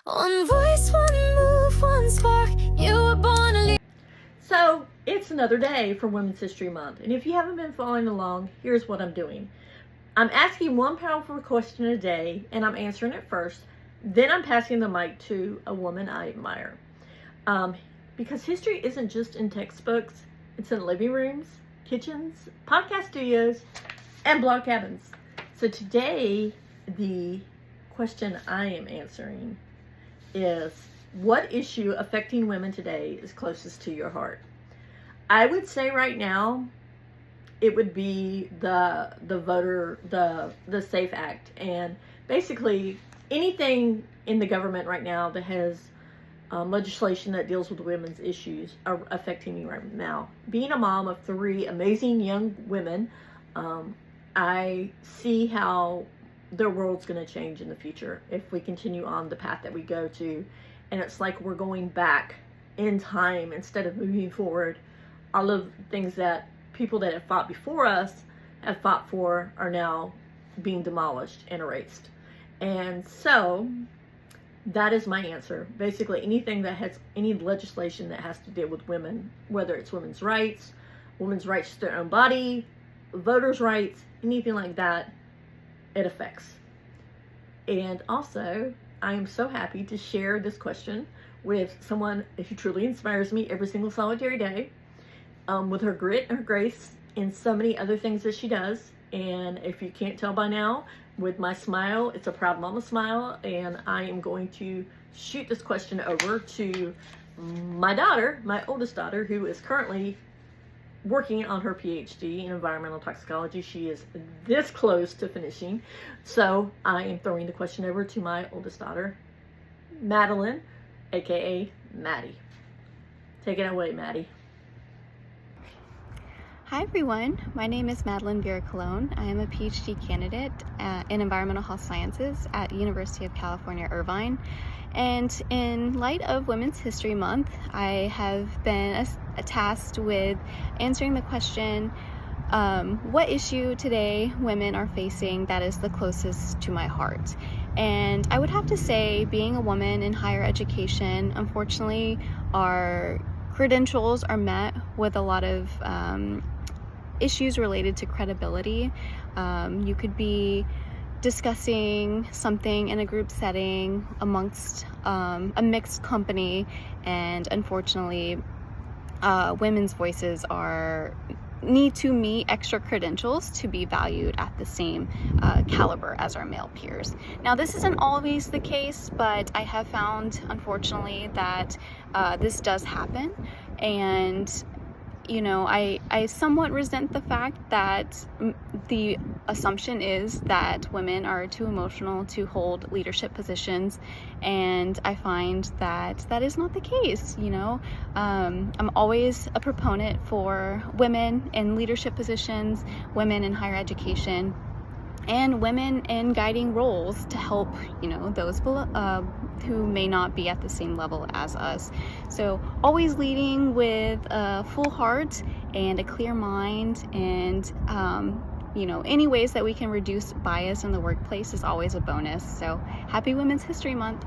One voice, one move, one spark. You were born to lead. So it's another day for Women's History Month, and if you haven't been following along, here's what I'm doing. I'm asking one powerful question a day, and I'm answering it first. Then I'm passing the mic to a woman I admire. Because history isn't just in textbooks, it's in living rooms, kitchens, podcast studios, and blog cabins. So today, the question I am answering is, what issue affecting women today is closest to your heart? I would say right now, it would be the SAFE Act, and basically anything in the government right now that has legislation that deals with women's issues are affecting me right now. Being a mom of 3 amazing young women, I see how their world's going to change in the future if we continue on the path that we go to. And it's like we're going back in time instead of moving forward. All of the things that people that have fought before us have fought for are now being demolished and erased. And so that is my answer. Basically, anything that has any legislation that has to deal with women, whether it's women's rights to their own body, voters' rights, anything like that, it affects. And also, I am so happy to share this question with someone who truly inspires me every single solitary day, with her grit and her grace and so many other things that she does. And if you can't tell by now, with my smile, it's a proud mama smile, and I am going to shoot this question over to my daughter, my oldest daughter, who is currently working on her PhD in environmental toxicology. She is this close to finishing. So I am throwing the question over to my oldest daughter, Madeline, aka Maddie. Take it away, Maddie. Hi everyone, my name is Madeline Vera Colon. I am a PhD candidate in environmental health sciences at University of California, Irvine. And in light of Women's History Month, I have been tasked with answering the question, what issue today women are facing that is the closest to my heart? And I would have to say, being a woman in higher education, unfortunately, our credentials are met with a lot of issues related to credibility. You could be discussing something in a group setting amongst a mixed company, and unfortunately women's voices need to meet extra credentials to be valued at the same caliber as our male peers. Now, this isn't always the case, but I have found, unfortunately, that this does happen. And you know, I somewhat resent the fact that the assumption is that women are too emotional to hold leadership positions, and I find that that is not the case. You know, I'm always a proponent for women in leadership positions, women in higher education, and women in guiding roles to help, you know, those below, who may not be at the same level as us. So always leading with a full heart and a clear mind, and you know, any ways that we can reduce bias in the workplace is always a bonus. So happy Women's History Month.